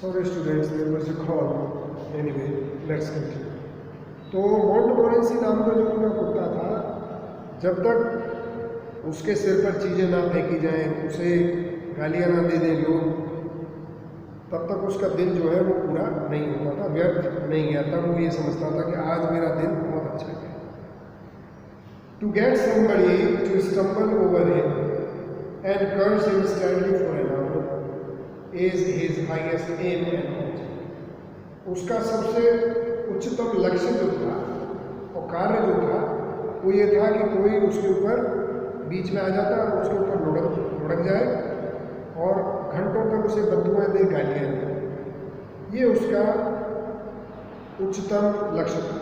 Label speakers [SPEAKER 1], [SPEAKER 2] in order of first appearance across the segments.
[SPEAKER 1] Sorry students, there was a call. Anyway, let's continue. तो मोंटमोरेंसी नाम का जो उनका कुत्ता था, जब तक उसके सिर पर चीज़ें ना फेंकी जाएं, उसे गालियाँ ना दे दें लोग, तब तक उसका दिन जो है वो पूरा नहीं होता था, व्यर्थ नहीं गया। तब वो ये समझता था कि आज मेरा दिन बहुत अच्छा गया। To get somebody to stumble over him and curse him steadily for an hour is his highest aim and object. उसका सबसे उच्चतम लक्ष्य जो था और कार्य जो था वो ये था कि कोई उसके ऊपर बीच में आ जाता और उसके ऊपर लुढ़क जाए और घंटों तक उसे बददुआएं दे, गालियाँ दे। ये उसका उच्चतम लक्ष्य था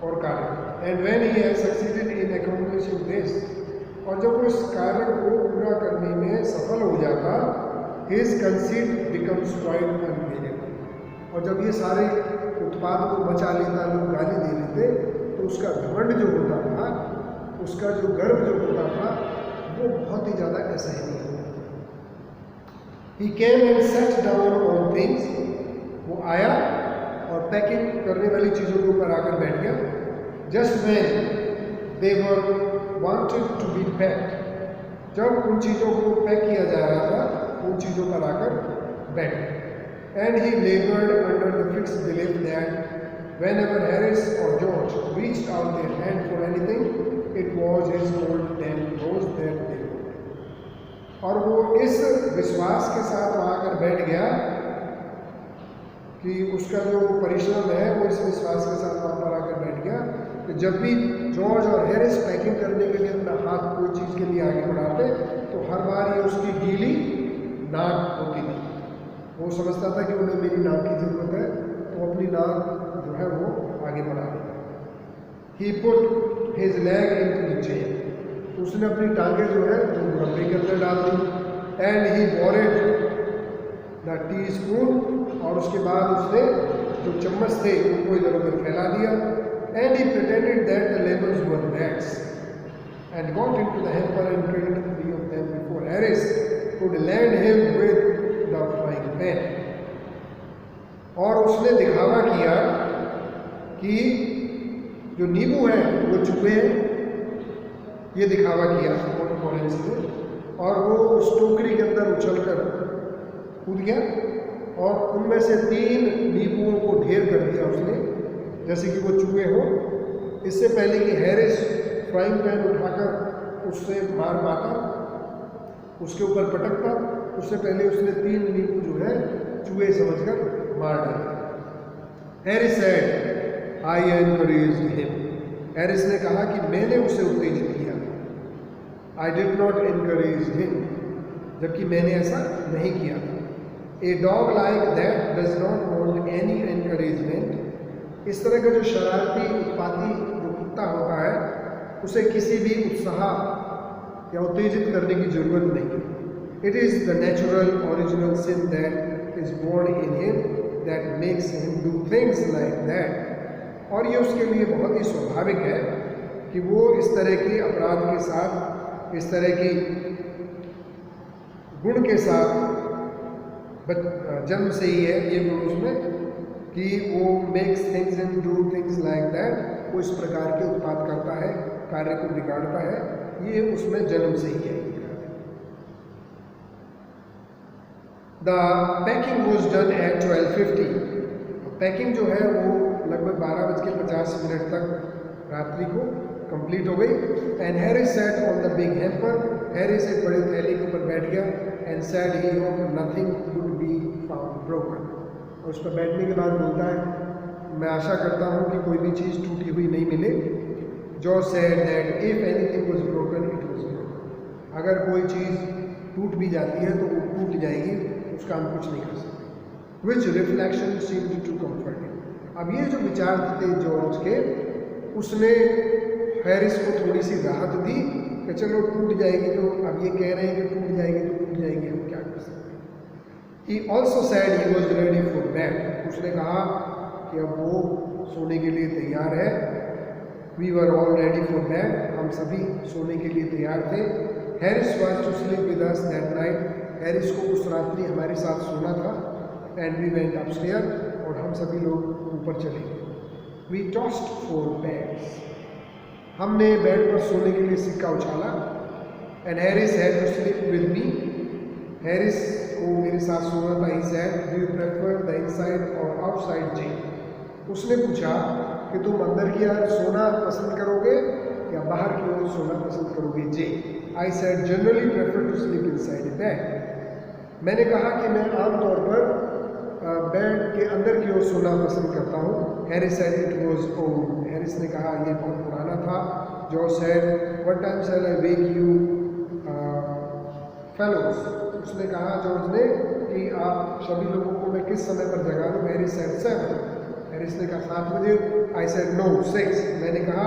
[SPEAKER 1] और कार्य। And when he has succeeded in accomplishing this, और जब वो इस कार्य को पूरा करने में सफल हो जाता, his conceit becomes quite unbelievable. और जब ये सारे उत्पाद को बचा लेता, लोग गाली दे लेते, तो उसका घमंड जो होता था, उसका जो गर्व जो होता था, वो बहुत ही ज़्यादा असहनीय होता था। He came and sat down on things, वो आया और पैकिंग करने वाली चीज़ों के ऊपर आकर बैठ गया। Just when they were wanted to be packed, जब उन चीज़ों को पैक किया जा रहा था, उन चीज़ों पर आकर बैठ गया। And he labored under the fixed belief that whenever Harris or George reached out their hand for anything, it was his old damn clothes that they wanted. और वो इस विश्वास के साथ वहाँ आकर बैठ गया कि उसका जो परिश्रम है वो इस विश्वास के साथ वहाँ पर आकर बैठ गया कि जब भी जॉर्ज और हैरिस पैकिंग करने के लिए अपना हाथ कोई चीज़ के लिए आगे बढ़ाते, तो हर बार ये उसकी गीली नाक होती थी। वो समझता था कि उन्हें मेरी नाक की ज़रूरत है, तो अपनी नाक जो है वो आगे बढ़ा दी। He put his leg into the chain, उसने अपनी टांगें जो है वो मुरब्बे के अंदर डाल दी। And he bored the teaspoon, और उसके बाद उसने जो चम्मच थे उनको इधर उधर फैला दिया। And he pretended that the lemons were rats and got into the hamper and killed 3 of them before Harris could land him with the frying pan. और उसने दिखावा किया कि जो नींबू है वो चूहे हैं, ये दिखावा किया मोंटमोरेंसी ने, और वो उस टोकरी के अंदर उछलकर कूद गया और उनमें से 3 नींबुओं को ढेर कर दिया उसने, जैसे कि वो चूहे हो। इससे पहले कि हैरिस फ्राइंग पैन उठाकर उससे मार पाता, उसके ऊपर पटकता, उससे पहले उसने 3 नींबू जो है चूहे समझकर मार डाले। हैरिस सेड, आई एनकरेज्ड हिम, हैरिस ने कहा कि मैंने उसे उत्तेजित किया। I did not encourage him, जबकि मैंने ऐसा नहीं किया। A dog like that does not want any encouragement, इस तरह का जो शरारती उत्पाती जो कुत्ता होता है, उसे किसी भी उत्साह या उत्तेजित करने की जरूरत नहीं। It is the natural original sin that is born in him that makes him do things like that. और ये उसके लिए बहुत ही स्वाभाविक है कि वो इस तरह के अपराध के साथ, इस तरह की गुण के साथ जन्म से ही है ये गुण उसमें कि वो makes things and do things like that, वो इस प्रकार के उत्पाद करता है, कार्य को बिगाड़ता है, ये उसमें जन्म से ही है। The packing was done at 12:50, packing जो है वो लगभग 12:50 तक रात्रि को कंप्लीट हो गई। And Harris sat on the big hamper, Harris एक बड़ी थैली के ऊपर बैठ गया। And sad he hope nothing would be found broken, और उस पर बैठने के बाद बोलता है, मैं आशा करता हूँ कि कोई भी चीज़ टूटी हुई नहीं मिले। George said that if anything was broken it was broken, अगर कोई चीज़ टूट भी जाती है तो वो टूट जाएगी, उसका हम कुछ नहीं कर सकते। Which reflection seemed to comfort him, अब ये जो विचार थे जॉर्ज के, उसने हैरिस को थोड़ी सी राहत दी कि चलो टूट जाएगी, तो अब ये कह रहे हैं कि टूट जाएगी तो टूट जाएगी, हम क्या कर सकते हैं। He also sad he was ready for bed, उसने कहा कि अब वो सोने के लिए तैयार है। We were all ready for bed, हम सभी सोने के लिए तैयार थे। Harris was to sleep with us that night, Harris को उस रात्रि हमारे साथ सोना था। एंड वी वेंट अपस्टेयर, और हम सभी लोग ऊपर चले गए। वी टॉस्ड 4 बेड्स, हमने बेड पर सोने के लिए सिक्का उछाला। And Harris had to sleep with me, Harris को मेरे साथ सोना था। He said, do you prefer the inside or outside J? उसने पूछा कि तुम अंदर की ओर सोना पसंद करोगे या बाहर की ओर सोना पसंद करोगे J? I said, generally prefer to sleep inside the bed. मैंने कहा कि मैं आमतौर पर बेड के अंदर की ओर सोना पसंद करता हूँ। Harris said, it was old, Harris ने कहा यह बहुत पुराना था। George said, what time shall I wake you fellows? उसने कहा, जॉर्ज ने, कि आप सभी लोगों को मैं किस समय पर जगा दूँ? हैरिस सेड 7, हैरिस ने कहा 7 बजे। आई सेड नो 6, मैंने कहा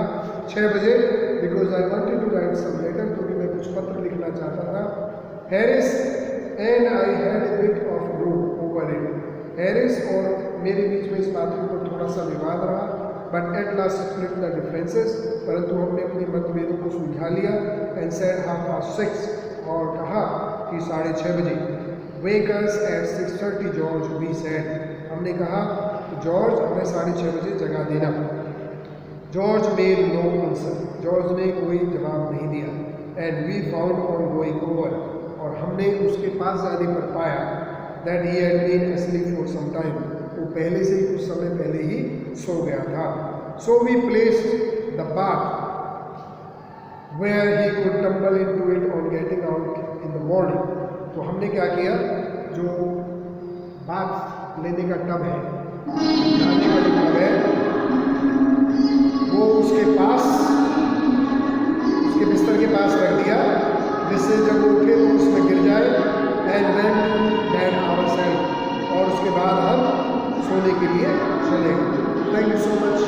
[SPEAKER 1] 6 बजे, because I wanted to write some letter, क्योंकि मैं कुछ पत्र लिखना चाहता था। Harris and I had a bit of room over it, Harris और मेरे बीच में इस बात के ऊपर थोड़ा सा विवाद रहा, but at last split the differences, परंतु हमने अपने मतभेदों को सुलझा लिया। एंड सेड 6:30, और कहा कि 6:30 बजे। Wake us at 6:30 George, we said, हमने कहा जॉर्ज हमें 6:30 बजे जगा देना। George made no answer, George ने कोई जवाब नहीं दिया। And we found on going over, और हमने उसके पास जाने पर पाया that he had been asleep for some time, वो पहले से ही कुछ समय पहले ही सो गया था। So we placed the bath where he could tumble into it on getting out in the morning, तो हमने क्या किया, जो बाथ लेने का टब है, नहाने का जो टब है, वो उसके पास, उसके बिस्तर के पास रख दिया, जिससे जब वो उठे तो उसमें गिर जाए। एंड देन दैट आवरसेल्फ, और उसके बाद हम सोने के लिए चले गए। Thank you so much.